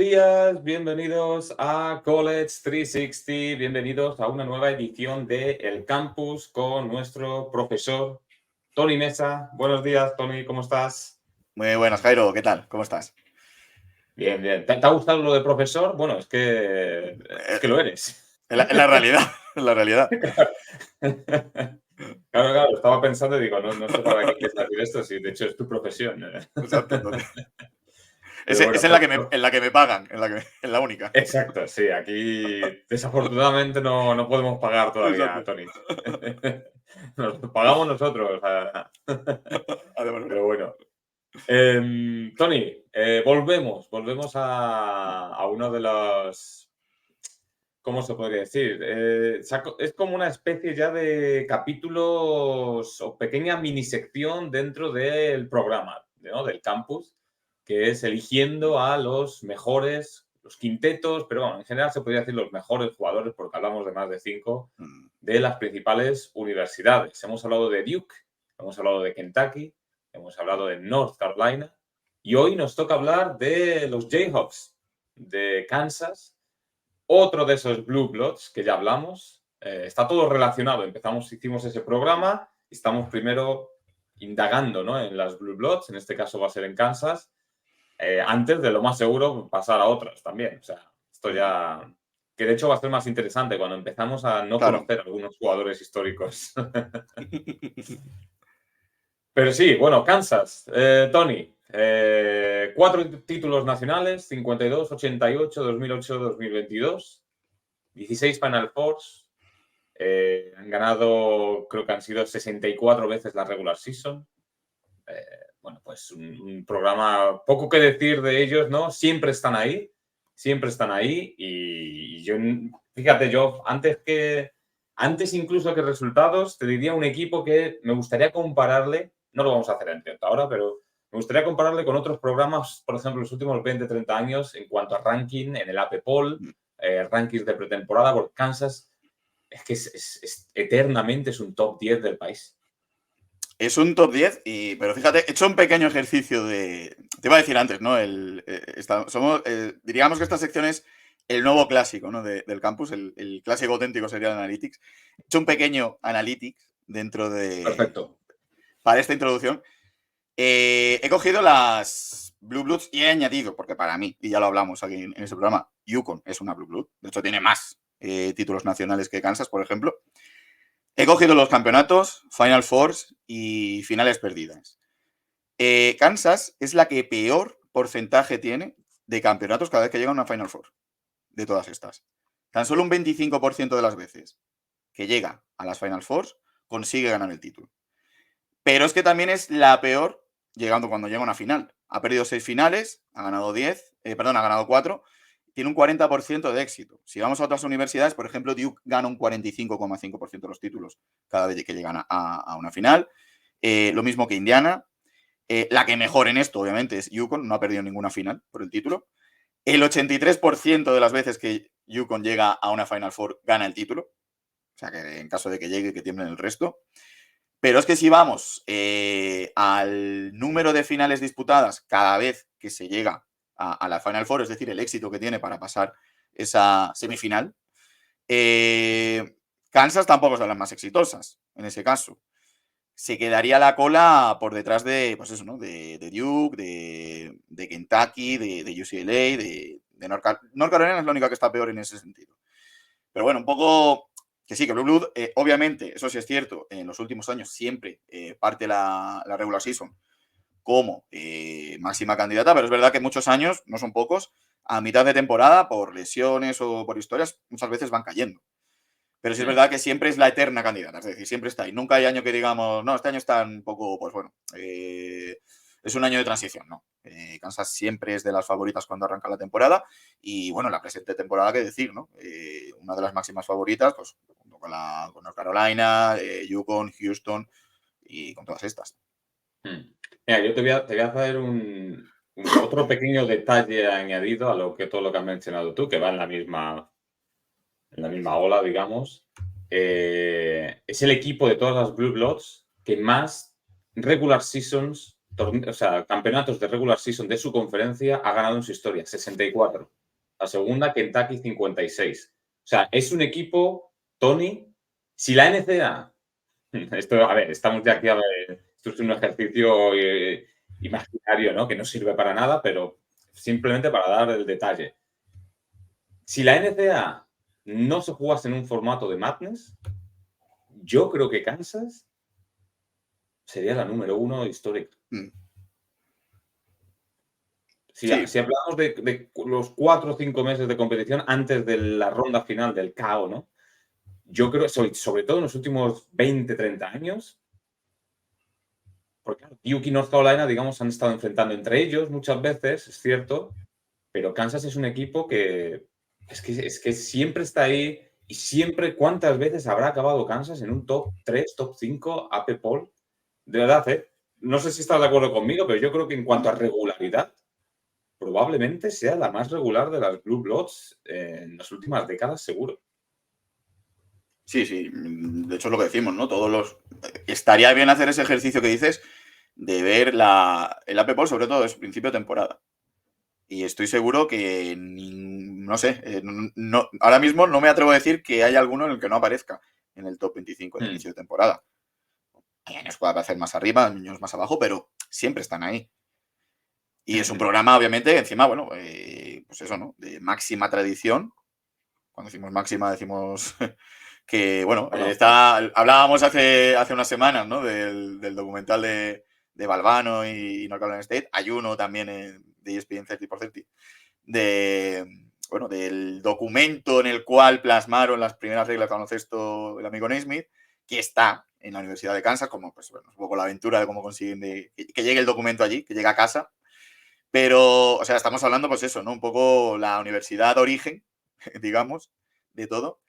días, bienvenidos a College 360, bienvenidos a una nueva edición de El Campus con nuestro profesor Tony Mesa. Buenos días, Tony, ¿cómo estás? Muy buenas, Jairo, ¿qué tal? ¿Cómo estás? Bien, bien. ¿Te ha gustado lo de profesor? Bueno, es que lo eres. En la realidad, en la realidad. Claro, estaba pensando y digo, no sé para qué quieres decir esto, si de hecho es tu profesión. Exacto. Entonces, Pero es bueno, en la que me pagan, en la única. exacto, sí, aquí desafortunadamente no podemos pagar todavía, Exacto. Tony. Nos pagamos nosotros. Además, Pero bueno. Tony, volvemos a uno de los, ¿cómo se podría decir? Es como una especie ya de capítulos o pequeña minisección dentro del programa, ¿no? Del campus, que es eligiendo a los mejores, los quintetos, pero bueno, en general se podría decir los mejores jugadores, porque hablamos de más de 5, de las principales universidades. Hemos hablado de Duke, hemos hablado de Kentucky, hemos hablado de North Carolina, y hoy nos toca hablar de los Jayhawks de Kansas, otro de esos Blue Bloods que ya hablamos. Está todo relacionado. Hicimos ese programa y estamos primero indagando, ¿no?, en las Blue Bloods, en este caso va a ser en Kansas, antes de lo más seguro pasar a otras también. O sea, esto ya, que de hecho va a ser más interesante cuando empezamos a no claro. conocer a algunos jugadores históricos. Pero sí, bueno, Kansas, Tony, 4 títulos nacionales, 52, 88, 2008, 2022, 16 Final Fours, han ganado, creo que han sido 64 veces la regular season. Bueno, pues un programa, poco que decir de ellos, ¿no? Siempre están ahí y yo, fíjate, yo antes incluso que resultados, te diría un equipo que me gustaría compararle, no lo vamos a hacer en directo ahora, pero me gustaría compararle con otros programas, por ejemplo, los últimos 20, 30 años en cuanto a ranking en el AP Poll, rankings de pretemporada, porque Kansas es que eternamente es un top 10 del país. Es un top 10, pero fíjate, he hecho un pequeño ejercicio de... Te iba a decir antes, ¿no? Diríamos que esta sección es el nuevo clásico, ¿no? Del campus, el clásico auténtico sería el Analytics. He hecho un pequeño Analytics dentro de... Perfecto. Para esta introducción. He cogido las Blue Bloods y he añadido, porque para mí, y ya lo hablamos aquí en ese programa, Yukon es una Blue Blood. De hecho, tiene más títulos nacionales que Kansas, por ejemplo. He cogido los campeonatos, Final Fours y finales perdidas. Kansas es la que peor porcentaje tiene de campeonatos cada vez que llega a una Final Four. De todas estas. Tan solo un 25% de las veces que llega a las Final Fours consigue ganar el título. Pero es que también es la peor llegando cuando llega a una final. Ha perdido 6 finales, ha ganado 4, tiene un 40% de éxito. Si vamos a otras universidades, por ejemplo, Duke gana un 45,5% de los títulos cada vez que llegan a una final. Lo mismo que Indiana. La que mejor en esto, obviamente, es UConn, no ha perdido ninguna final por el título. El 83% de las veces que UConn llega a una Final Four gana el título. O sea, que en caso de que llegue, que tiemblen el resto. Pero es que si vamos al número de finales disputadas cada vez que se llega a la Final Four, es decir, el éxito que tiene para pasar esa semifinal, Kansas tampoco es de las más exitosas en ese caso. Se quedaría la cola por detrás de, pues eso, ¿no? De Duke, de Kentucky, de UCLA, de North Carolina es la única que está peor en ese sentido. Pero bueno, un poco que sí, que Blue Blood, obviamente, eso sí es cierto, en los últimos años siempre parte la regular season como máxima candidata, pero es verdad que muchos años, no son pocos, a mitad de temporada, por lesiones o por historias, muchas veces van cayendo. Pero sí es verdad que siempre es la eterna candidata, es decir, siempre está ahí. Nunca hay año que digamos, no, este año está un poco, pues bueno, es un año de transición, ¿no? Kansas siempre es de las favoritas cuando arranca la temporada y, bueno, la presente temporada, qué decir, ¿no? Una de las máximas favoritas, pues, junto con North Carolina, Yukon, Houston y con todas estas. Mira, yo te voy a hacer otro pequeño detalle añadido a todo lo que has mencionado tú, que va en la misma ola, digamos. Es el equipo de todas las Blue Bloods que más regular seasons campeonatos de regular season de su conferencia ha ganado en su historia, 64. La segunda, Kentucky, 56. O sea, es un equipo, Tony, si la NCAA, esto, a ver, estamos ya aquí, a ver, esto es un ejercicio imaginario, ¿no? Que no sirve para nada, pero simplemente para dar el detalle. Si la NCAA no se jugase en un formato de Madness, yo creo que Kansas sería la número 1 histórica. Si hablamos de los 4 o 5 meses de competición antes de la ronda final del KO, ¿no? Yo creo, sobre todo en los últimos 20, 30 años, porque claro, Duke y North Carolina, digamos, han estado enfrentando entre ellos muchas veces, es cierto, pero Kansas es un equipo que es que siempre está ahí y siempre, ¿cuántas veces habrá acabado Kansas en un top 3, top 5 AP Poll? De verdad, ¿eh? No sé si estás de acuerdo conmigo, pero yo creo que en cuanto a regularidad, probablemente sea la más regular de las Blue Bloods en las últimas décadas, seguro. Sí, sí. De hecho es lo que decimos, ¿no? Estaría bien hacer ese ejercicio que dices de ver el AP Poll, sobre todo, es principio de temporada. Y estoy seguro que, no sé, ahora mismo no me atrevo a decir que hay alguno en el que no aparezca en el top 25 de inicio de temporada. Hay años puede aparecer más arriba, años más abajo, pero siempre están ahí. Y es un programa, obviamente, encima, bueno, pues eso, ¿no? De máxima tradición. Cuando decimos máxima, decimos que, bueno, hablábamos hace unas semanas, ¿no? Del documental de Balbano y North Carolina State. Hay uno también de ESPN 30x30 del documento en el cual plasmaron las primeras reglas de baloncesto el amigo Naismith, que está en la Universidad de Kansas, como pues bueno, un poco la aventura de cómo consiguen que llegue el documento allí, que llegue a casa. Pero, o sea, estamos hablando, pues eso, ¿no? Un poco la universidad de origen, digamos, de todo.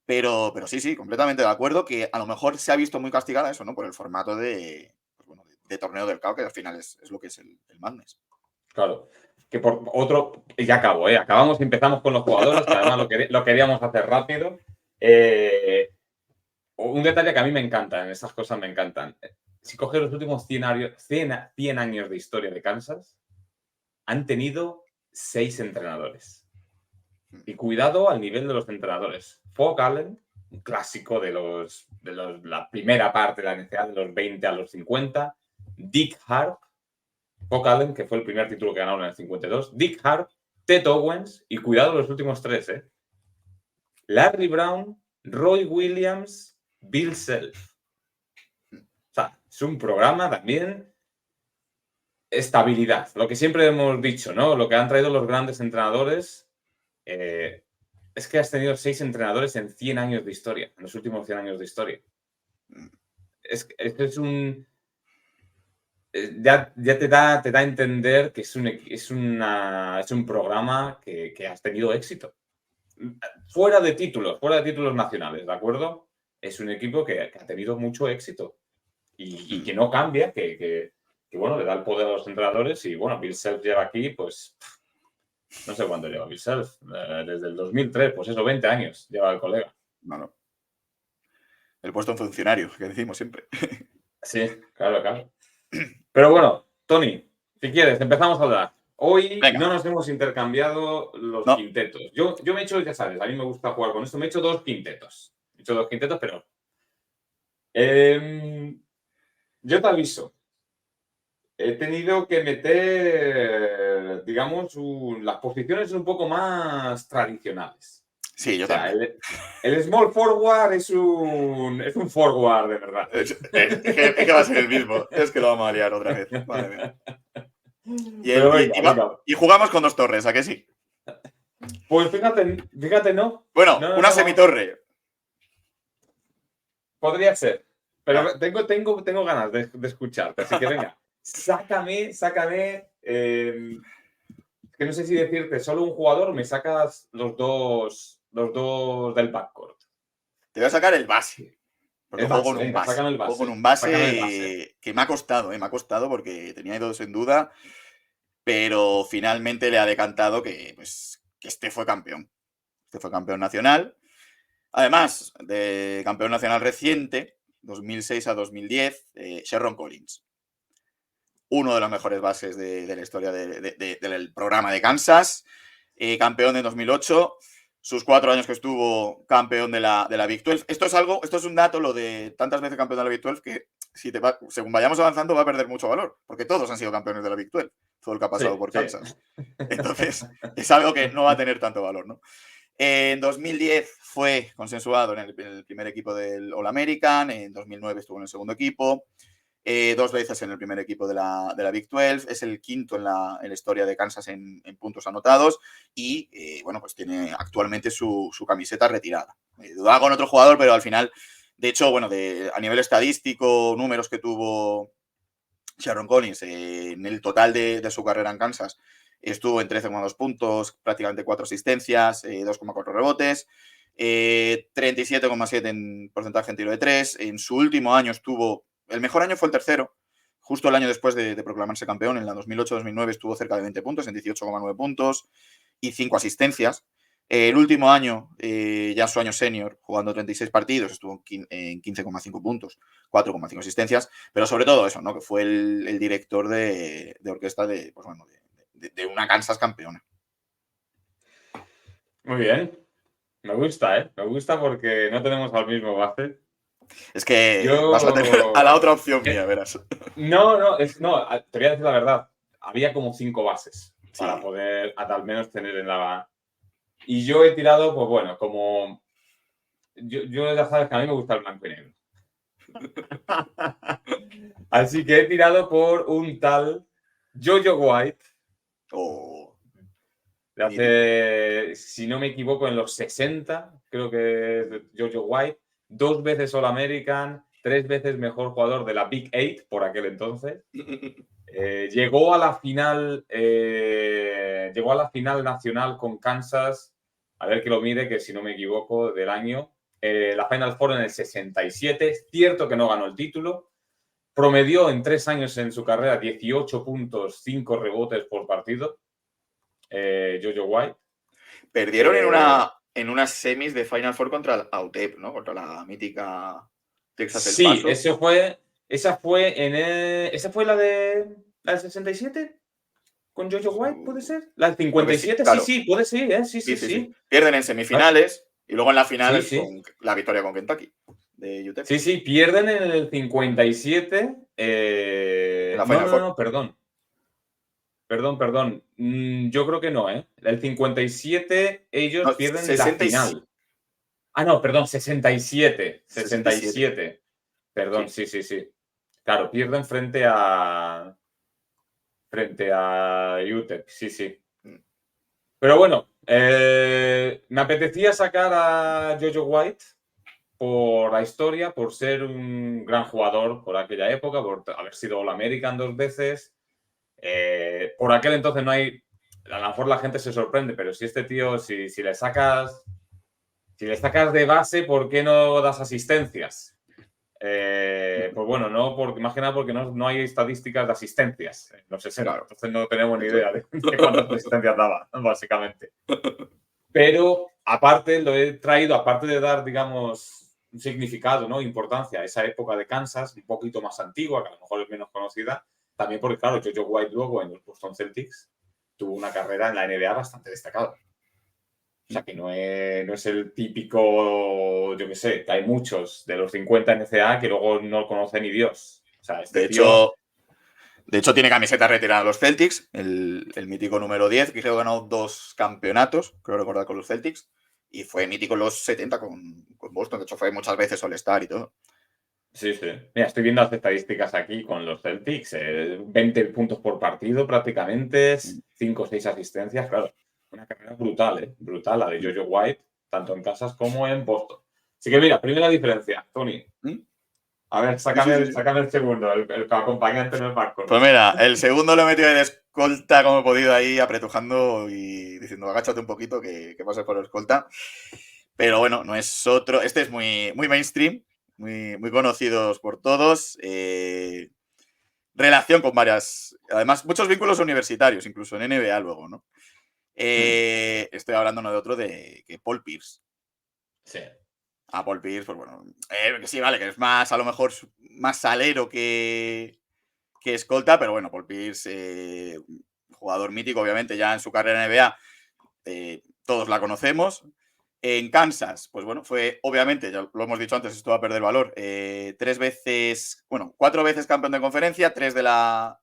Pero sí, completamente de acuerdo, que a lo mejor se ha visto muy castigada eso, ¿no? Por el formato de torneo del CAO, que al final es lo que es el Madness. Claro. Que por otro, ya acabo, ¿eh? Acabamos y empezamos con los jugadores, que además lo queríamos hacer rápido. Un detalle que a mí me encanta, en estas cosas me encantan. Si coges los últimos 100 años de historia de Kansas, han tenido 6 entrenadores. Y cuidado al nivel de los entrenadores. Phog Allen, un clásico de la primera parte de la NCAA, de los 20 a los 50. Dick Harp, Phog Allen, que fue el primer título que ganaron en el 52. Dick Harp, Ted Owens, y cuidado los últimos 3, ¿eh? Larry Brown, Roy Williams, Bill Self. O sea, es un programa también. Estabilidad, lo que siempre hemos dicho, ¿no? Lo que han traído los grandes entrenadores. Es que has tenido 6 entrenadores en 100 años de historia, en los últimos 100 años de historia. Es un. Ya te da a entender que es un programa que has tenido éxito. Fuera de títulos nacionales, ¿de acuerdo? Es un equipo que ha tenido mucho éxito y que no cambia, que bueno, le da el poder a los entrenadores y bueno, Bill Self lleva aquí, pues, no sé cuándo lleva Bill Self, desde el 2003, pues eso, 20 años lleva el colega. No. El puesto en funcionario, que decimos siempre. Sí, claro. Pero bueno, Tony, si quieres, empezamos a hablar. Hoy Venga. no nos hemos intercambiado los quintetos. Yo me he hecho, ya sabes, a mí me gusta jugar con esto, me he hecho 2 quintetos. Pero yo te aviso. He tenido que meter, digamos, las posiciones un poco más tradicionales. Sí, yo también. El small forward es un forward, de verdad. Es que va a ser el mismo. Es que lo vamos a liar otra vez. Madre mía. Y jugamos con 2 torres, ¿a qué sí? Pues fíjate, ¿no? Bueno, una semitorre. Podría ser. Pero tengo ganas de escucharte, así que venga. Sácame. Que no sé si decirte solo un jugador o me sacas los dos del backcourt. Te voy a sacar el base. Porque juego con un base. Sácame el base. Juego con un base que me ha costado porque tenía 2 en duda, pero finalmente le ha decantado que este fue campeón. Este fue campeón nacional. Además de campeón nacional reciente, 2006 a 2010, Sherron Collins. uno de los mejores bases de la historia del programa de Kansas, campeón en 2008, sus 4 años que estuvo campeón de la Big 12. Esto es un dato, lo de tantas veces campeón de la Big 12, que según vayamos avanzando va a perder mucho valor, porque todos han sido campeones de la Big 12, todo el que ha pasado Sí, por sí. Kansas. Entonces, es algo que no va a tener tanto valor, ¿no? En 2010 fue consensuado en el primer equipo del All-American, en 2009 estuvo en el segundo equipo, 2 veces en el primer equipo de la Big 12, es el quinto en la historia de Kansas en puntos anotados y, bueno, pues tiene actualmente su camiseta retirada. Dudaba con otro jugador, pero al final, de hecho, bueno, a nivel estadístico, números que tuvo Sharon Collins en el total de su carrera en Kansas, estuvo en 13,2 puntos, prácticamente 4 asistencias, 2,4 rebotes, 37,7 en porcentaje en tiro de 3. En su último año el mejor año fue el tercero, justo el año después de proclamarse campeón. En la 2008-2009 estuvo cerca de 20 puntos, en 18,9 puntos y 5 asistencias. El último año, ya su año senior, jugando 36 partidos, estuvo en 15,5 puntos, 4,5 asistencias, pero sobre todo eso, ¿no? Que fue el director de orquesta pues bueno, de una Kansas campeona. Muy bien. Me gusta, ¿eh? Me gusta porque no tenemos al mismo base. Es que vas a tener a la Yo... otra opción mía, verás. No, te voy a decir la verdad. Había como 5 bases para Sí. poder al menos tener en la... Y yo he tirado, pues bueno, como... Yo ya sabes que a mí me gusta el blanco y negro. Así que he tirado por un tal Jojo White. Oh, De mítico. hace, si no me equivoco, en los 60, creo que es de Jojo White. 2 veces All American, 3 veces mejor jugador de la Big 8 por aquel entonces. Llegó a la final nacional con Kansas, a ver que lo mire, que si no me equivoco, del año. La Final Four en el 67. Es cierto que no ganó el título. Promedió en 3 años en su carrera 18 puntos, 5 rebotes por partido. Jojo White. Perdieron en unas semis de Final Four contra el UTEP, ¿no? Contra la mítica Texas El Sí, Paso. esa fue la del 67 con Jojo White, ¿puede ser? La del Creo que sí, 57, claro. sí, puede ser, ¿eh? Sí, Sí, sí, sí, sí. sí. Pierden en semifinales y luego en la Sí, final sí. con la victoria con Kentucky de UTEP. Sí, sí, pierden en el 57. En la Final Four. No, perdón. Perdón. Yo creo que no, ¿eh? El 57 ellos No, pierden la 67. final. Ah, no, perdón, 67. 67. 67. Perdón, Sí. sí, sí, sí. Claro, pierden frente a UTEP, sí, sí. Pero bueno, me apetecía sacar a Jojo White por la historia, por ser un gran jugador por aquella época, por haber sido All-American 2 veces. Por aquel entonces no hay... A lo mejor la gente se sorprende, pero si este tío, si le sacas de base, ¿por qué no das asistencias? Pues bueno, más que nada porque no hay estadísticas de asistencias en los 60, Claro. entonces no tenemos ni Entonces, idea de cuántas asistencias daba, básicamente. Pero aparte, lo he traído, aparte de dar, digamos, un significado, ¿no? Importancia a esa época de Kansas, un poquito más antigua, que a lo mejor es menos conocida, también porque, claro, Jojo White luego en los Boston Celtics tuvo una carrera en la NBA bastante destacada. O sea, que no es el típico, yo qué sé, que hay muchos de los 50 NCAA que luego no conoce ni Dios. O sea, este de tío... hecho, tiene camiseta retirada a los Celtics, el mítico número 10, que creo que ganó 2 campeonatos, creo recordar, con los Celtics, y fue mítico en los 70 con Boston. De hecho, fue muchas veces All-Star y todo. Sí, sí. Mira, estoy viendo las estadísticas aquí con los Celtics. 20 puntos por partido prácticamente, 5 o 6 asistencias. Claro, una carrera brutal, ¿eh? Brutal la de Jojo White, tanto en Kansas como en Boston. Así que mira, primera diferencia, Tony. A ver, Sí, sí, sí. sácame el segundo, el acompañante en el backcourt. Pues mira, el segundo lo he metido de escolta como he podido ahí, apretujando y diciendo, agáchate un poquito que pase por escolta. Pero bueno, no es otro. Este es muy, muy mainstream, muy conocidos por todos. Relación con varias. Además, muchos vínculos universitarios, incluso en NBA luego, ¿no? Estoy hablando no de otro, que Paul Pierce. Sí. A Paul Pierce, pues bueno. Que sí, vale, que es más, a lo mejor, más salero que escolta, pero bueno, Paul Pierce, jugador mítico, obviamente, ya en su carrera en NBA, todos la conocemos. En Kansas, pues bueno, fue, obviamente, ya lo hemos dicho antes, esto va a perder valor, 4 veces campeón de conferencia, 3 de la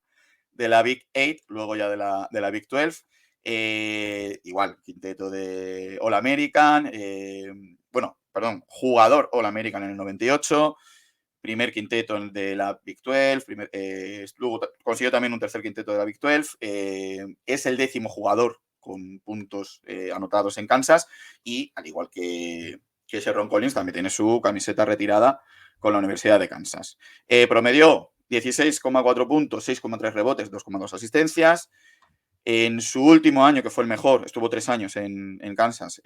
Big 8, luego ya de la Big 12. Igual, quinteto de All-American, jugador All-American en el 98, primer quinteto de la Big 12, luego consiguió también un tercer quinteto de la Big 12, es el 10º jugador con puntos anotados en Kansas y, al igual que Sherron Collins, también tiene su camiseta retirada con la Universidad de Kansas. Promedió 16,4 puntos, 6,3 rebotes, 2,2 asistencias. En su último año, que fue el mejor, estuvo 3 años en Kansas,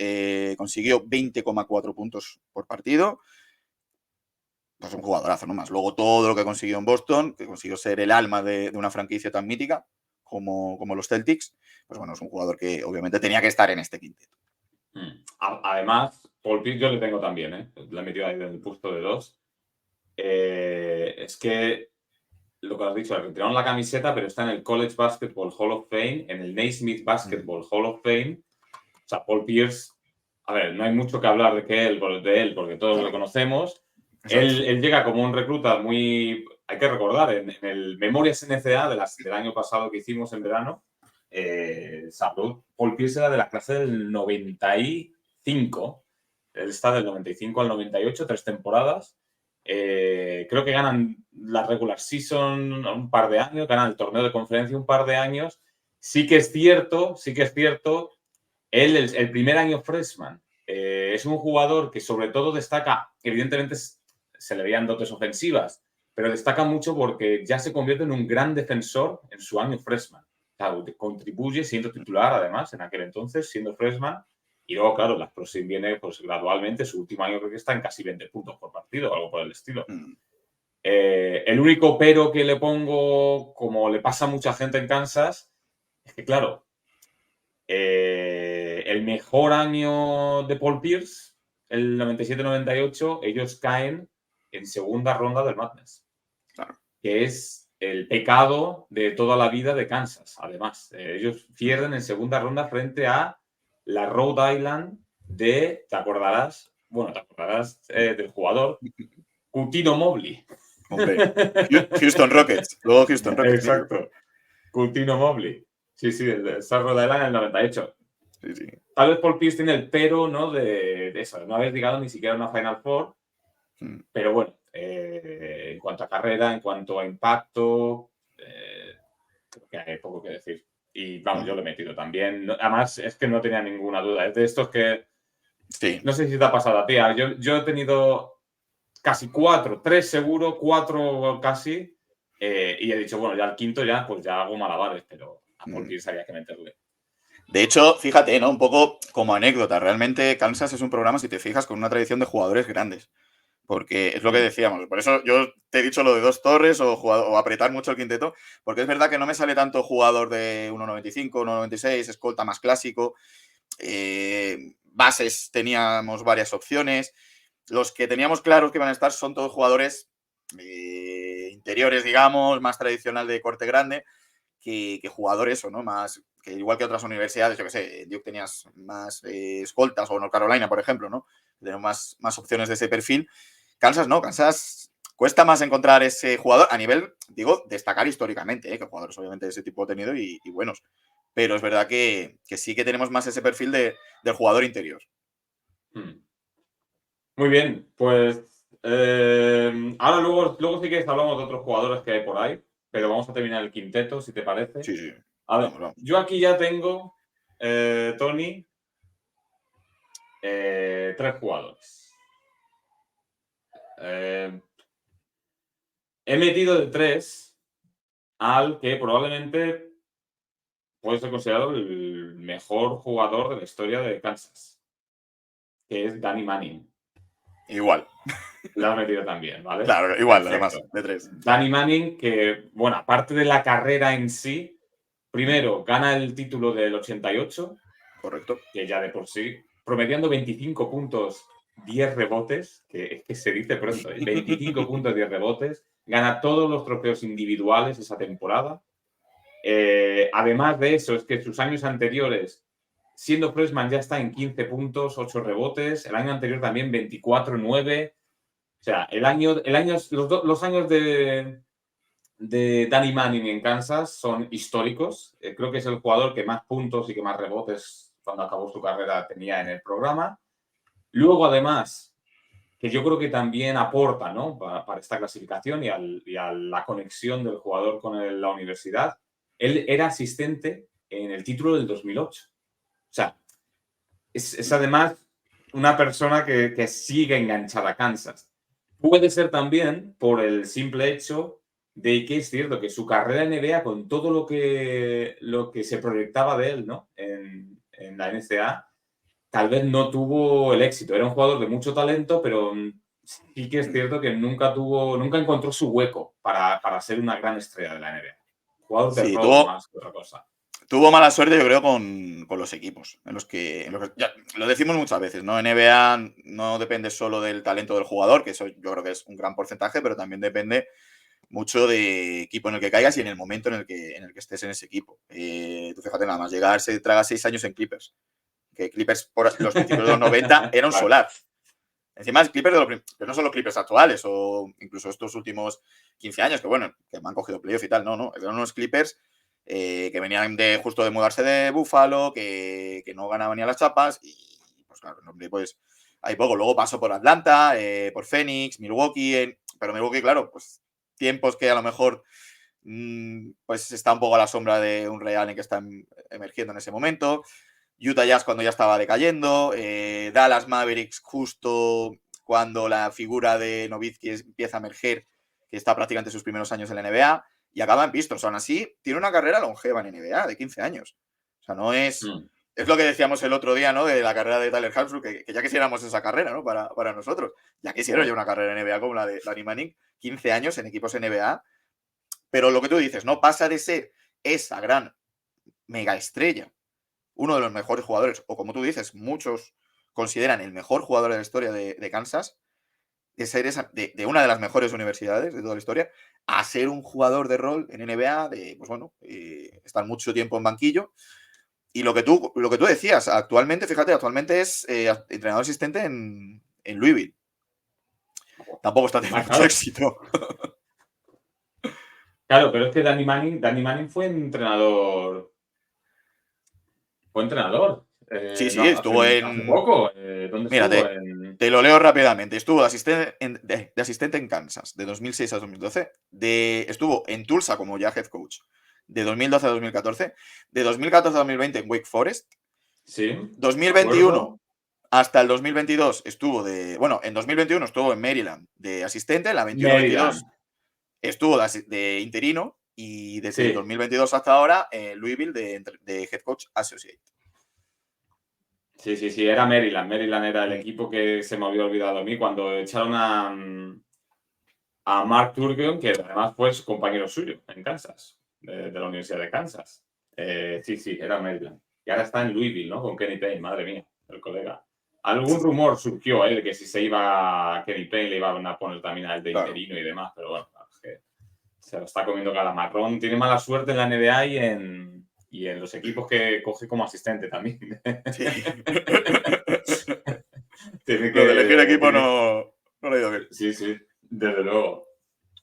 consiguió 20,4 puntos por partido. Pues un jugadorazo nomás. Luego todo lo que consiguió en Boston, que consiguió ser el alma de una franquicia tan mítica como los Celtics, pues bueno, es un jugador que obviamente tenía que estar en este quinteto. Además, Paul Pierce yo le tengo también, ¿eh? Le he metido ahí en el puesto de 2. Es que lo que has dicho, le retiraron la camiseta, pero está en el College Basketball Hall of Fame, en el Naismith Basketball Hall of Fame. O sea, Paul Pierce, a ver, no hay mucho que hablar de él porque todos lo conocemos. Él llega como un recluta muy... Hay que recordar, en el Memorias NCAA del año pasado que hicimos en verano, Paul Pierce era de la clase del 95. Él está del 95 al 98, 3 temporadas. Creo que ganan la regular season un par de años, ganan el torneo de conferencia un par de años. Sí que es cierto, él el primer año freshman es un jugador que sobre todo destaca, evidentemente se le veían dotes ofensivas, pero destaca mucho porque ya se convierte en un gran defensor en su año freshman. O sea, contribuye siendo titular, además, en aquel entonces, siendo freshman. Y luego, claro, la explosión viene pues, gradualmente. Su último año creo que está en casi 20 puntos por partido o algo por el estilo. El único pero que le pongo, como le pasa a mucha gente en Kansas, es que, claro, el mejor año de Paul Pierce, el 97-98, ellos caen en segunda ronda del Madness. Claro. Que es el pecado de toda la vida de Kansas, además. Ellos pierden en segunda ronda frente a la Rhode Island te acordarás del jugador Cuttino Mobley. Hombre, Houston Rockets. Luego Houston Rockets. Exacto. Cuttino Mobley. Sí, el Rhode Island en el 98. Sí. Tal vez Paul Pierce tiene el pero, ¿no? De eso, de no haber llegado ni siquiera a una Final Four. Pero bueno, en cuanto a carrera, en cuanto a impacto, creo que hay poco que decir. Y vamos, yo lo he metido también. Además, es que no tenía ninguna duda. Es de estos que... Sí. No sé si te ha pasado a ti. Yo he tenido casi 3 seguro, 4 casi. Y he dicho, bueno, ya el quinto pues ya hago malabares, pero a Paul Pierce había que meterle. De hecho, fíjate, ¿no? Un poco como anécdota. Realmente Kansas es un programa, si te fijas, con una tradición de jugadores grandes. Porque es lo que decíamos. Por eso yo te he dicho lo de 2 torres o apretar mucho el quinteto. Porque es verdad que no me sale tanto jugador de 1,95, 1,96, escolta más clásico. Bases teníamos varias opciones. Los que teníamos claros que iban a estar son todos jugadores interiores, digamos, más tradicional de corte grande. Que jugadores, ¿no? Más, que igual que otras universidades, yo que sé, Duke tenías más escoltas, o North Carolina, por ejemplo, ¿no? Tenemos más opciones de ese perfil. Kansas no, Kansas cuesta más encontrar ese jugador a nivel, digo, destacar históricamente, que jugadores obviamente de ese tipo he tenido y buenos. Pero es verdad que sí que tenemos más ese perfil del jugador interior. Muy bien, pues ahora luego sí que hablamos de otros jugadores que hay por ahí, pero vamos a terminar el quinteto, si te parece. Sí. A ver, vamos. Yo aquí ya tengo, Tony, 3 jugadores. He metido de 3 al que probablemente puede ser considerado el mejor jugador de la historia de Kansas, que es Danny Manning. Igual. Lo has metido también, ¿vale? Claro, igual, perfecto. Además, de 3. Danny Manning, que, bueno, aparte de la carrera en sí, primero gana el título del 88. Correcto. Que ya de por sí, promediando 25 puntos, 10 rebotes, que es que se dice pronto, 25 puntos, 10 rebotes, gana todos los trofeos individuales esa temporada. Además de eso, es que sus años anteriores, siendo freshman, ya está en 15 puntos, 8 rebotes. El año anterior también 24, 9. O sea, los años de Danny Manning en Kansas son históricos. Creo que es el jugador que más puntos y que más rebotes cuando acabó su carrera tenía en el programa. Luego, además, que yo creo que también aporta, ¿no?, para esta clasificación y a la conexión del jugador con la universidad. Él era asistente en el título del 2008. O sea, es además una persona que sigue enganchada a Kansas. Puede ser también por el simple hecho de que es cierto que su carrera en NBA, con todo lo que se proyectaba de él, ¿no?, en la NCAA, tal vez no tuvo el éxito. Era un jugador de mucho talento, pero sí que es cierto que nunca encontró su hueco para ser una gran estrella de la NBA. Jugador de Sí, rol más que otra cosa. tuvo mala suerte, yo creo, con los equipos. En los que ya, lo decimos muchas veces, ¿no? NBA no depende solo del talento del jugador, que eso yo creo que es un gran porcentaje, pero también depende mucho de equipo en el que caigas y en el momento en el que estés en ese equipo. Tú fíjate, nada más llegar, se traga 6 años en Clippers. Que Clippers, por los principios de los 90, era un solar. Encima, Clippers pero no son los Clippers actuales o incluso estos últimos 15 años, que bueno, que me han cogido playoff y tal. No. Eran unos Clippers que venían justo de mudarse de Buffalo, que no ganaban ni a las chapas y pues claro, pues hay poco. Luego pasó por Atlanta, por Phoenix, Milwaukee, pero Milwaukee, claro, pues tiempos que a lo mejor pues está un poco a la sombra de un Real en que están emergiendo en ese momento. Utah Jazz cuando ya estaba decayendo, Dallas Mavericks justo cuando la figura de Nowitzki empieza a emerger, que está prácticamente en sus primeros años en la NBA, y acaba en Pistons. Aún así, tiene una carrera longeva en NBA de 15 años. O sea, no es... Es lo que decíamos el otro día, ¿no? De la carrera de Tyler Hansbrough, que ya quisiéramos esa carrera, ¿no? Para nosotros. Ya quisiera yo una carrera en NBA como la de Danny Manning, 15 años en equipos NBA. Pero lo que tú dices, ¿no? Pasa de ser esa gran mega estrella, uno de los mejores jugadores, o como tú dices, muchos consideran el mejor jugador de la historia de Kansas, de ser de una de las mejores universidades de toda la historia, a ser un jugador de rol en NBA, pues bueno, estar mucho tiempo en banquillo. Y lo que tú decías, actualmente es entrenador asistente en Louisville. Tampoco está teniendo mucho éxito. Claro, pero es que Danny Manning fue entrenador. Fue entrenador. Sí, No, estuvo hace poco. ¿Dónde Mira, estuvo? te lo leo rápidamente. Estuvo de asistente en Kansas de 2006 a 2012. Estuvo en Tulsa como ya head coach de 2012 a 2014. De 2014 a 2020 en Wake Forest. Sí. 2021 hasta el 2022 estuvo en 2021 estuvo en Maryland de asistente. En la 21-22 estuvo de interino. Y desde el 2022 hasta ahora en Louisville de head coach associate. Sí, era Maryland. Maryland era el equipo que se me había olvidado a mí cuando echaron a Mark Turgeon, que además fue compañero suyo en Kansas, de la Universidad de Kansas. Sí, era Maryland. Y ahora está en Louisville, ¿no? Con Kenny Payne, madre mía, el colega. Algún rumor surgió, de que si se iba Kenny Payne le iban a poner también a él de interino y demás, pero bueno, es que se lo está comiendo cada marrón. Tiene mala suerte en la NBA y en los equipos que coge como asistente también. Sí. Lo de elegir equipo no lo he ido bien. Sí, desde luego.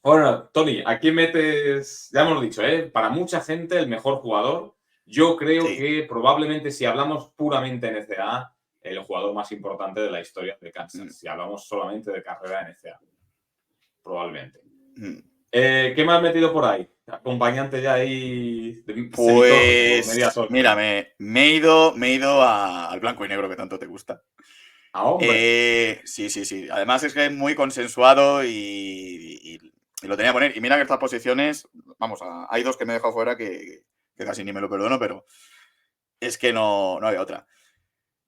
Bueno, Tony, aquí metes, ya hemos dicho, para mucha gente el mejor jugador. Yo creo que probablemente si hablamos puramente NCAA, el jugador más importante de la historia de Kansas. Si hablamos solamente de carrera NCAA. Probablemente. ¿Qué me has metido por ahí? Acompañante ya ahí. Pues mira, me he ido al blanco y negro que tanto te gusta. Hombre. Sí. Además es que es muy consensuado y lo tenía que poner. Y mira que estas posiciones, vamos, hay dos que me he dejado fuera que casi ni me lo perdono, pero es que no había otra.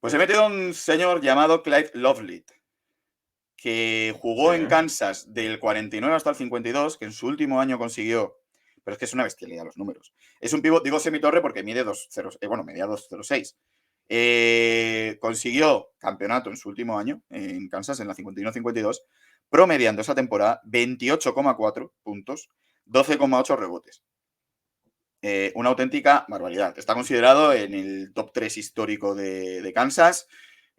Pues he metido a un señor llamado Clyde Lovellette, que jugó en Kansas del 49 hasta el 52, que en su último año consiguió, pero es que es una bestialidad los números. Es un pívot, digo semitorre porque mide 2.06. Consiguió campeonato en su último año en Kansas, en la 51-52, promediando esa temporada 28,4 puntos, 12,8 rebotes. Una auténtica barbaridad. Está considerado en el top 3 histórico de Kansas.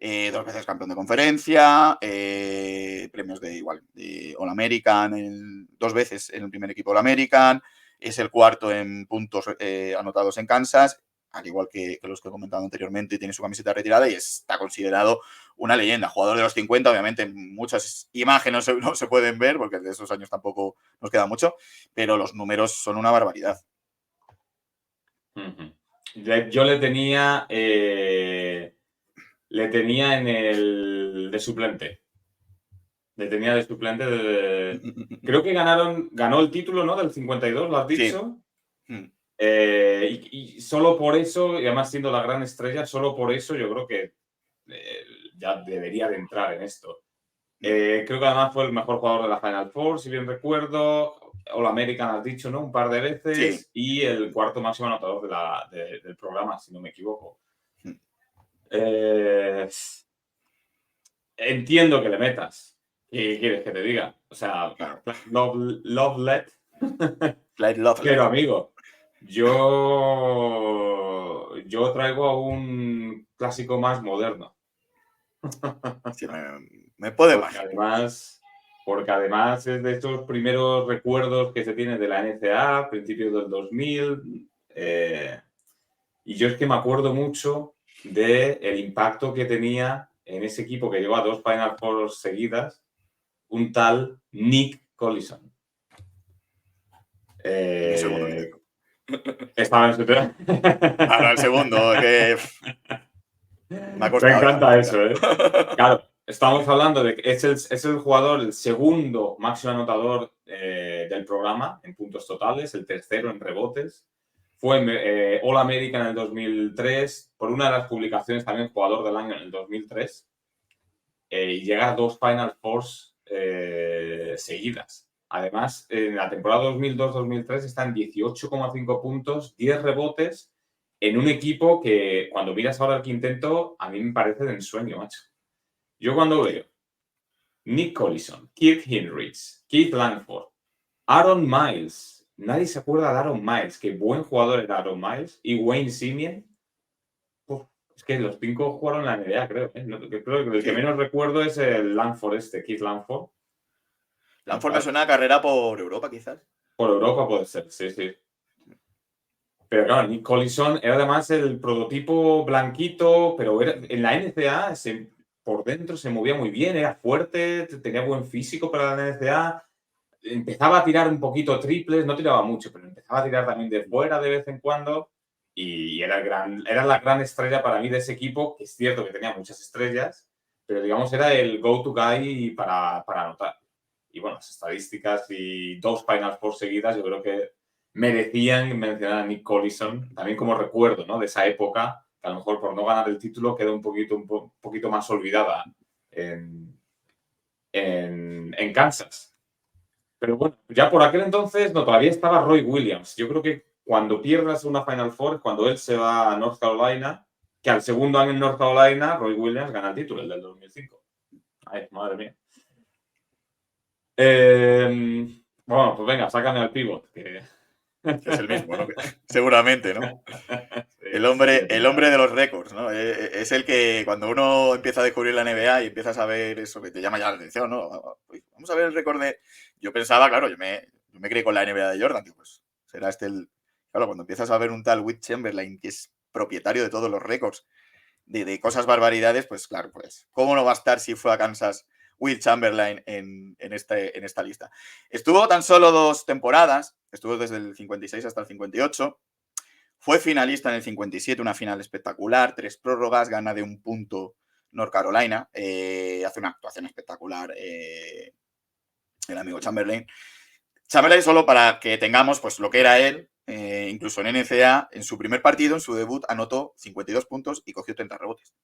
2 veces campeón de conferencia, premios de All-American, 2 veces en el primer equipo All-American, es el cuarto en puntos anotados en Kansas, al igual que los que he comentado anteriormente, tiene su camiseta retirada y está considerado una leyenda. Jugador de los 50, obviamente muchas imágenes no se pueden ver, porque de esos años tampoco nos queda mucho, pero los números son una barbaridad. Yo le tenía en el de suplente. Le tenía de suplente. Creo que ganó el título, ¿no? Del 52, ¿lo has dicho? Sí. Y solo por eso, y además siendo la gran estrella, solo por eso yo creo que ya debería de entrar en esto. Creo que además fue el mejor jugador de la Final Four, si bien recuerdo. All-American has dicho, ¿no? Un par de veces. Sí. Y el cuarto máximo anotador del programa, si no me equivoco. Entiendo que le metas. ¿Qué quieres que te diga? O sea, Claro. love let. Pero amigo, yo traigo a un clásico más moderno. Sí, me puedo imaginar. Porque además es de estos primeros recuerdos que se tienen de la NCAA, principios del 2000. Y yo es que me acuerdo mucho del impacto que tenía en ese equipo que llegó a 2 Final Four seguidas, un tal Nick Collison. Un segundo. Estaba en su Ahora el segundo, que me ha costado. Me encanta eso, ¿eh? Claro, estamos hablando de que es el jugador, el segundo máximo anotador del programa en puntos totales, el tercero en rebotes. Fue All-American en el 2003, por una de las publicaciones también jugador del año en el 2003. Y llega a 2 Final Fours seguidas. Además, en la temporada 2002-2003 está en 18,5 puntos, 10 rebotes, en un equipo que, cuando miras ahora el quinteto, a mí me parece de ensueño, macho. Yo cuando veo Nick Collison, Keith Hinrich, Keith Langford, Aaron Miles, nadie se acuerda de Aaron Miles, qué buen jugador era Aaron Miles, y Wayne Simien. Es que los 5 jugaron en la NBA, creo. Creo que el que menos recuerdo es el Langford Keith Langford. Langford me suena a carrera por Europa, quizás. Por Europa puede ser, sí. Pero claro, Nick Collison era además el prototipo blanquito, pero en la NCAA por dentro se movía muy bien, era fuerte, tenía buen físico para la NCAA. Empezaba a tirar un poquito triples, no tiraba mucho, pero empezaba a tirar también de fuera de vez en cuando. Y era la gran estrella para mí de ese equipo, que es cierto que tenía muchas estrellas, pero digamos era el go-to guy para anotar. Y bueno, las estadísticas y 2 Final Four seguidas, yo creo que merecían mencionar a Nick Collison, también como recuerdo, ¿no? De esa época, que a lo mejor por no ganar el título queda un poquito más olvidada en Kansas. Pero bueno, ya por aquel entonces, no, todavía estaba Roy Williams. Yo creo que cuando pierdas una Final Four, cuando él se va a North Carolina, que al segundo año en North Carolina, Roy Williams gana el título, el del 2005. Ay, madre mía. Bueno, pues venga, sácame al pivot. Que es el mismo, ¿no? Seguramente, ¿no? Sí, el hombre de los récords, ¿no? Es el que cuando uno empieza a descubrir la NBA y empiezas a ver eso que te llama ya la atención, ¿no? Vamos a ver el récord de... Yo pensaba, claro, yo me crié con la NBA de Jordan, que pues será el... Claro, cuando empiezas a ver un tal Wilt Chamberlain, que es propietario de todos los récords, de cosas barbaridades, pues claro, pues ¿cómo no va a estar si fue a Kansas Wilt Chamberlain en esta lista? Estuvo tan solo 2 temporadas, estuvo desde el 56 hasta el 58, fue finalista en el 57, una final espectacular, 3 prórrogas, gana de 1 punto North Carolina, hace una actuación espectacular el amigo Chamberlain. Chamberlain, solo para que tengamos pues lo que era él, incluso en NCAA, en su primer partido, en su debut, anotó 52 puntos y cogió 30 rebotes.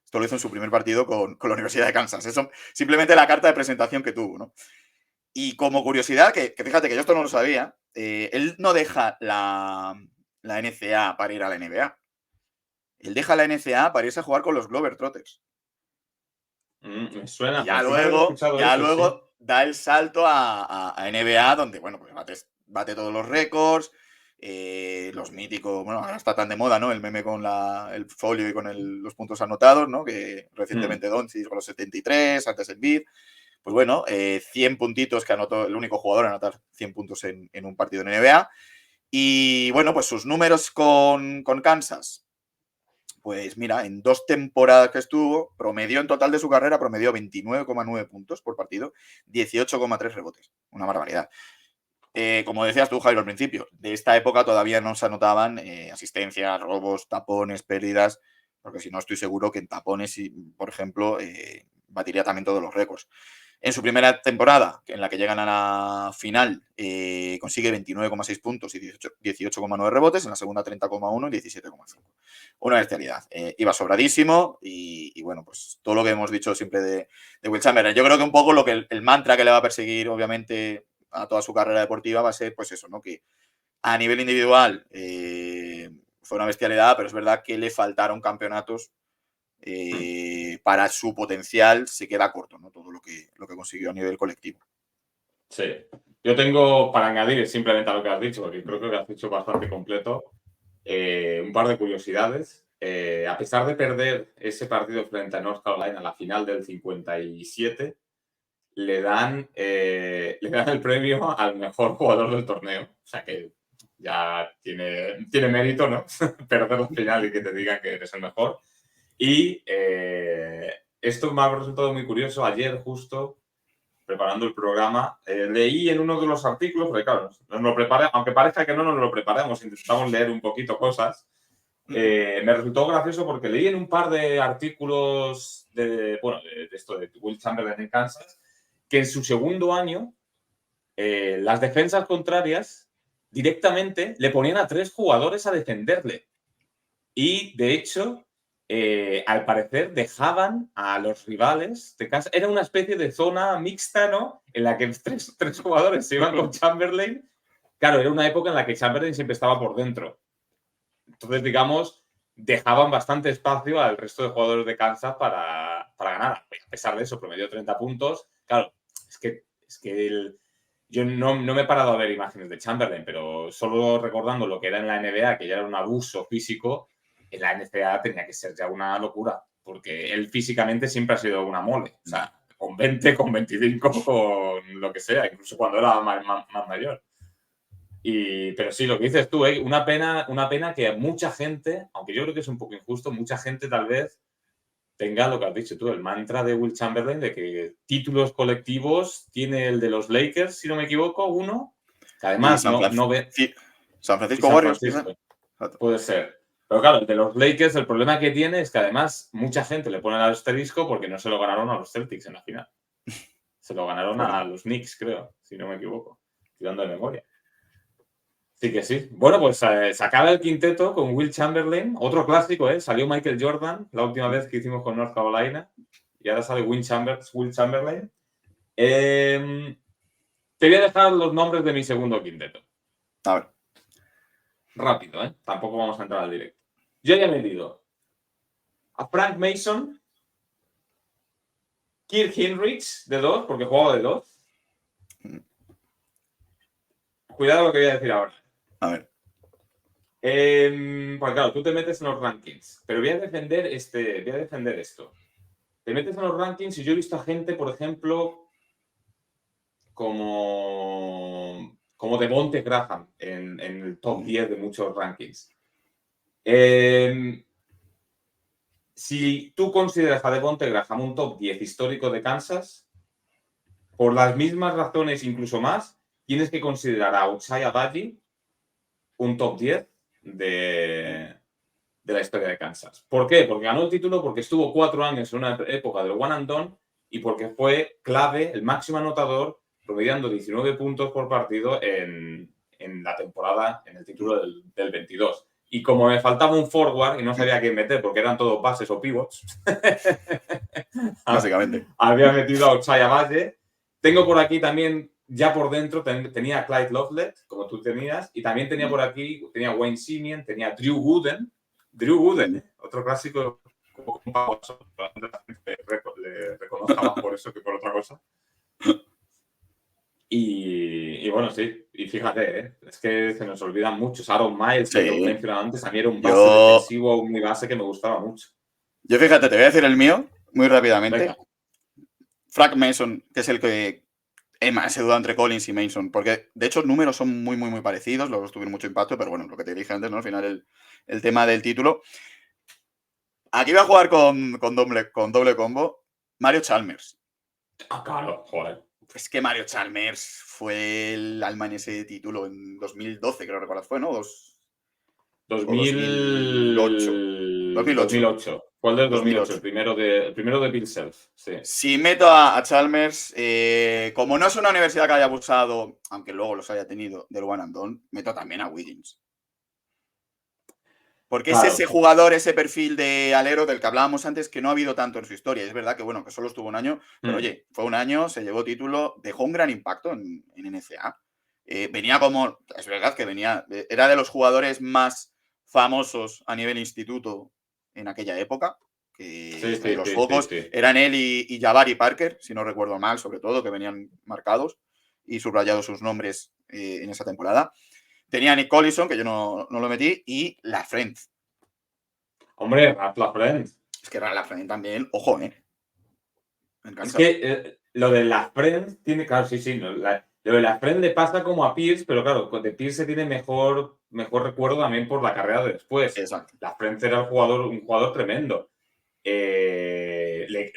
Esto lo hizo en su primer partido con la Universidad de Kansas. Eso, simplemente la carta de presentación que tuvo, ¿no? Y como curiosidad, que fíjate que yo esto no lo sabía, él no deja la NCAA para ir a la NBA. él deja la NCAA para irse a jugar con los Globetrotters. Me suena. Y ya Eso, luego sí. da el salto a NBA, donde, bueno, pues bate todos los récords, los míticos, bueno, ahora está tan de moda, ¿no? El meme con el folio y con los puntos anotados, ¿no? Que recientemente Doncic con los 73, antes Embiid. Pues bueno, 100 puntitos que anotó, el único jugador a anotar 100 puntos en un partido en NBA. Y bueno, pues sus números con Kansas. Pues mira, en 2 temporadas que estuvo, promedió en total de su carrera, promedió 29,9 puntos por partido, 18,3 rebotes. Una barbaridad. Como decías tú, Jairo, al principio, de esta época todavía no se anotaban asistencias, robos, tapones, pérdidas, porque si no estoy seguro que en tapones, por ejemplo, batiría también todos los récords. En su primera temporada, en la que llegan a la final, consigue 29,6 puntos y 18,9 rebotes. En la segunda, 30,1 y 17,5. Una bestialidad. Iba sobradísimo y bueno, pues todo lo que hemos dicho siempre de Will Chamberlain. Yo creo que un poco lo que el mantra que le va a perseguir, obviamente, a toda su carrera deportiva va a ser, pues eso, ¿no? Que a nivel individual fue una bestialidad, pero es verdad que le faltaron campeonatos. Para su potencial se queda corto, ¿no? Todo lo que consiguió a nivel colectivo. Sí. Yo tengo, para añadir simplemente a lo que has dicho, porque creo que lo has dicho bastante completo, un par de curiosidades. A pesar de perder ese partido frente a North Carolina a la final del 57, le dan el premio al mejor jugador del torneo. O sea que ya tiene mérito, ¿no? Perder la final y que te digan que eres el mejor. Y esto me ha resultado muy curioso. Ayer, justo, preparando el programa, leí en uno de los artículos, porque claro, nos lo preparé, aunque parezca que no nos lo preparamos, intentamos leer un poquito cosas. Me resultó gracioso porque leí en un par de artículos de esto de Will Chamberlain en Kansas, que en su segundo año las defensas contrarias directamente le ponían a 3 jugadores a defenderle. Y, de hecho, al parecer dejaban a los rivales de casa. Era una especie de zona mixta, ¿no? En la que tres jugadores se iban con Chamberlain. Claro, era una época en la que Chamberlain siempre estaba por dentro. Entonces, digamos, dejaban bastante espacio al resto de jugadores de Kansas para ganar. A pesar de eso, promedió 30 puntos. Claro, es que yo no me he parado a ver imágenes de Chamberlain, pero solo recordando lo que era en la NBA, que ya era un abuso físico, en la NCAA tenía que ser ya una locura, porque él físicamente siempre ha sido una mole. O sea, con 20, con 25, con lo que sea, incluso cuando era más mayor. Pero sí, lo que dices tú, una pena que mucha gente, aunque yo creo que es un poco injusto, mucha gente tal vez tenga lo que has dicho tú, el mantra de Will Chamberlain de que títulos colectivos tiene el de los Lakers, si no me equivoco, uno, que además San Francisco San Warriors, Francisco, puede ser. Pero claro, el de los Lakers, el problema que tiene es que además mucha gente le pone al asterisco porque no se lo ganaron a los Celtics en la final. Se lo ganaron a los Knicks, creo, si no me equivoco, tirando de memoria. Sí que sí. Bueno, pues se acaba el quinteto con Will Chamberlain, otro clásico, ¿eh? Salió Michael Jordan la última vez que hicimos con North Carolina y ahora sale Will Chamberlain. Te voy a dejar los nombres de mi segundo quinteto. A ver. Rápido, ¿eh? Tampoco vamos a entrar al directo. Yo ya he metido a Frank Mason, Kirk Hinrich de 2, porque jugaba de 2. Cuidado lo que voy a decir ahora. A ver. Pues claro, tú te metes en los rankings, pero voy a defender esto. Te metes en los rankings y yo he visto a gente, por ejemplo, como Devonte Graham en el top 10 de muchos rankings. Si tú consideras a Devonte Graham un top 10 histórico de Kansas, por las mismas razones, incluso más, tienes que considerar a Ochai Agbaji un top 10 de la historia de Kansas. ¿Por qué? Porque ganó el título, porque estuvo 4 años en una época del one and done y porque fue clave, el máximo anotador, promediando 19 puntos por partido en la temporada, en el título del 22. Y como me faltaba un forward y no sabía quién meter porque eran todos bases o pivots, básicamente, había metido a Ochai Agbaji. Tengo por aquí también, ya por dentro, tenía a Clyde Lovelet, como tú tenías, y también tenía por aquí, tenía a Wayne Simien, tenía a Drew Gooden, Drew Gooden, otro clásico como un Pau Gasol, le reconozca más por eso que por otra cosa. Y bueno, sí, y fíjate, es que se nos olvidan muchos. Aaron Miles, que lo he Sí. mencionado antes, a mí era un base defensivo, un base que me gustaba mucho. Yo fíjate, te voy a decir el mío muy rápidamente. Venga. Frank Mason, que es el que más se duda entre Collins y Mason, porque de hecho los números son muy, muy, muy parecidos, los dos tuvieron mucho impacto, pero bueno, lo que te dije antes, ¿no? Al final el tema del título. Aquí va a jugar con doble combo Mario Chalmers. Ah, claro, joder. Es que Mario Chalmers fue el alma en ese título en 2012, creo recordar, fue, ¿no? 2008. 2008. Fue el del 2008, 2008. el primero de Bill Self, sí. Si meto a Chalmers, como no es una universidad que haya abusado, aunque luego los haya tenido, del one and done, meto también a Wiggins. Porque Claro. es ese jugador, ese perfil de alero del que hablábamos antes, que no ha habido tanto en su historia. Es verdad que, bueno, que solo estuvo un año, pero oye, fue un año, se llevó título, dejó un gran impacto en NCAA. Venía como, es verdad que era de los jugadores más famosos a nivel instituto en aquella época, que de los focos eran él y Jabari Parker, si no recuerdo mal, sobre todo, que venían marcados y subrayados sus nombres en esa temporada. Tenía a Nick Collison, que yo no lo metí, y LaFrentz. Hombre, Ralph LaFrentz. Es que LaFrentz también, ojo, Me encanta. Es que lo de LaFrentz tiene, claro, sí, lo de LaFrentz le pasa como a Pierce, pero claro, de Pierce se tiene mejor recuerdo también por la carrera de después. Exacto. LaFrentz era un jugador tremendo. Les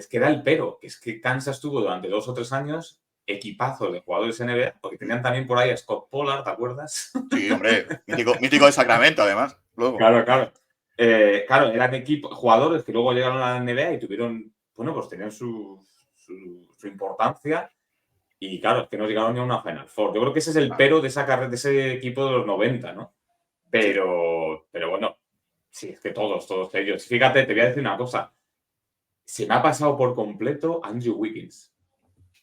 queda el pero, que es que Kansas tuvo durante 2 o 3 años equipazos de jugadores NBA, porque tenían también por ahí a Scott Pollard, ¿te acuerdas? Sí, hombre, mítico de Sacramento, además. Luego. Claro. Claro, eran jugadores que luego llegaron a la NBA y tuvieron, bueno, pues tenían su importancia. Y claro, es que no llegaron ni a una Final Four. Yo creo que ese es el pero de esa carrera, de ese equipo de los 90, ¿no? Pero bueno, sí, es que todos ellos. Fíjate, te voy a decir una cosa. Se me ha pasado por completo Andrew Wiggins.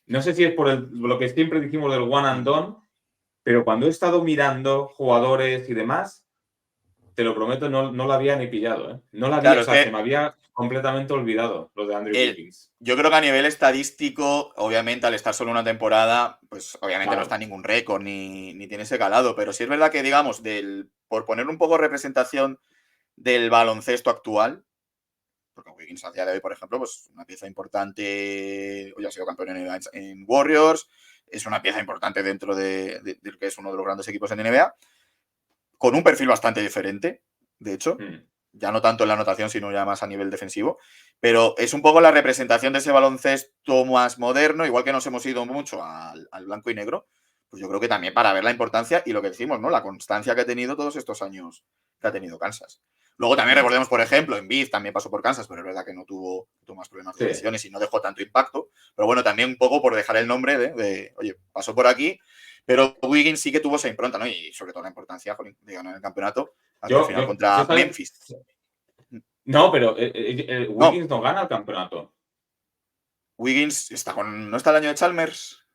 No sé si es por lo que siempre dijimos del one and done, pero cuando he estado mirando jugadores y demás, te lo prometo, no lo había ni pillado, ¿eh? No la había, se me había completamente olvidado lo de Andrew Wiggins. Yo creo que a nivel estadístico, obviamente, al estar solo una temporada, pues obviamente no está en ningún récord ni tiene ese calado, pero sí es verdad que, digamos, por poner un poco representación del baloncesto actual, porque Wiggins a día de hoy, por ejemplo, pues una pieza importante, hoy ha sido campeón en Warriors, es una pieza importante dentro de que es uno de los grandes equipos en NBA, con un perfil bastante diferente, de hecho, ya no tanto en la anotación, sino ya más a nivel defensivo, pero es un poco la representación de ese baloncesto más moderno, igual que nos hemos ido mucho al blanco y negro, pues yo creo que también para ver la importancia y lo que decimos, ¿no? La constancia que ha tenido todos estos años que ha tenido Kansas. Luego también recordemos, por ejemplo, Embiid también pasó por Kansas, pero es verdad que no tuvo más problemas de lesiones y no dejó tanto impacto. Pero bueno, también un poco por dejar el nombre de oye, pasó por aquí, pero Wiggins sí que tuvo esa impronta, ¿no? Y sobre todo la importancia de ganar el campeonato al final contra Memphis. No, pero Wiggins no gana el campeonato. Wiggins ¿no está el año de Chalmers?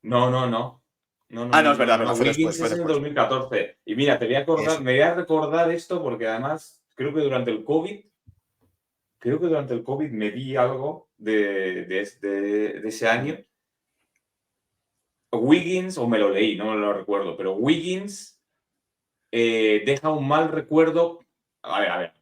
No. No, es verdad, no. Wiggins es en 2014. Y mira, me voy a recordar esto porque además creo que durante el COVID me vi algo de ese año. Wiggins, o me lo leí, no lo recuerdo, pero Wiggins deja un mal recuerdo. A ver,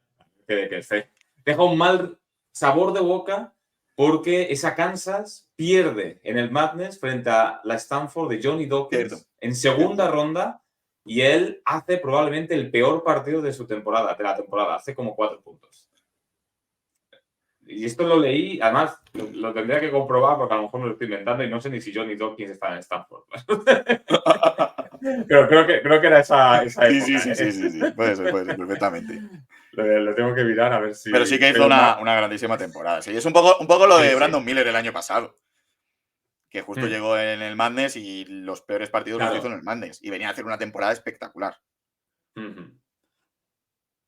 deja un mal sabor de boca porque esa Kansas pierde en el Madness frente a la Stanford de Johnny Dawkins en segunda ronda y él hace probablemente el peor partido de la temporada, hace como 4 puntos. Y esto lo leí, además lo tendría que comprobar porque a lo mejor me lo estoy inventando y no sé ni si Johnny Dawkins está en Stanford. Pero creo que era esa época. Sí. Puede ser, perfectamente. Lo tengo que mirar a ver si... Pero sí que hizo una grandísima temporada. Sí, es un poco lo de Brandon Miller el año pasado. Que justo llegó en el Madness y los peores partidos los hizo en el Madness. Y venía a hacer una temporada espectacular.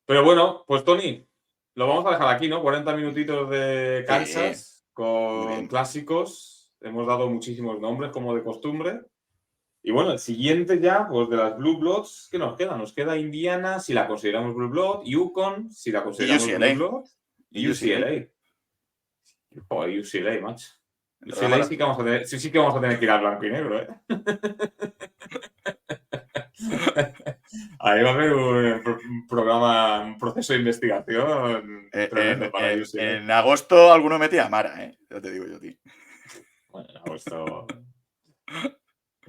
Pero bueno, pues Tony, lo vamos a dejar aquí, ¿no? 40 minutitos de Kansas con clásicos. Hemos dado muchísimos nombres, como de costumbre. Y bueno, el siguiente ya, pues de las Blue Bloods, ¿qué nos queda? Nos queda Indiana, si la consideramos Blue Blood, Yukon, si la Y consideramos Blue UCLA. Blood, y UCLA. Joder, UCLA, macho. UCLA sí que vamos a tener, sí que vamos a tener que ir al blanco y negro, ¿eh? Ahí va a haber un programa, un proceso de investigación tremendo para UCLA. En agosto alguno metía a Mara, ¿eh? Ya te digo yo, tío. Bueno, en agosto.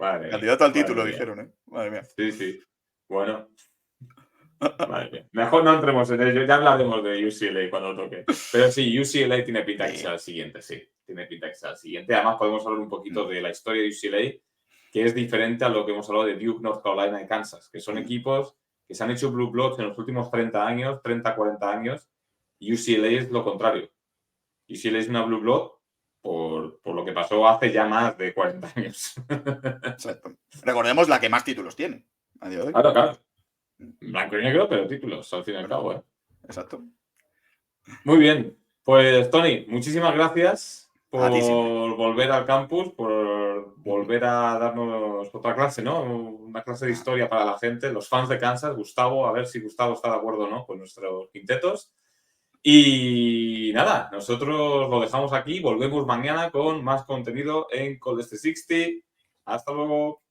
Vale, Candidato al madre título, mía. dijeron, ¿eh? Madre mía. Sí, sí. Bueno, madre mía. Mejor no entremos en ello. Ya hablaremos de UCLA cuando toque. Pero sí, UCLA tiene pinta que sea el siguiente, sí. Tiene pinta que sea el siguiente. Además, podemos hablar un poquito de la historia de UCLA, que es diferente a lo que hemos hablado de Duke, North Carolina y Kansas, que son equipos que se han hecho Blue Bloods en los últimos 30 años, 30, 40 años. Y UCLA es lo contrario. UCLA es una Blue Blood por lo que pasó hace ya más de 40 años. Exacto. Recordemos la que más títulos tiene a día de hoy. Claro, claro. Blanco y negro, pero títulos, al fin y al cabo, ¿eh? Exacto. Muy bien. Pues, Tony, muchísimas gracias A ti siempre. por volver al campus, por volver a darnos otra clase, ¿no? Una clase de historia para la gente, los fans de Kansas. Gustavo, a ver si Gustavo está de acuerdo o no con nuestros quintetos. Y nada, nosotros lo dejamos aquí. Volvemos mañana con más contenido en Call 60. Hasta luego.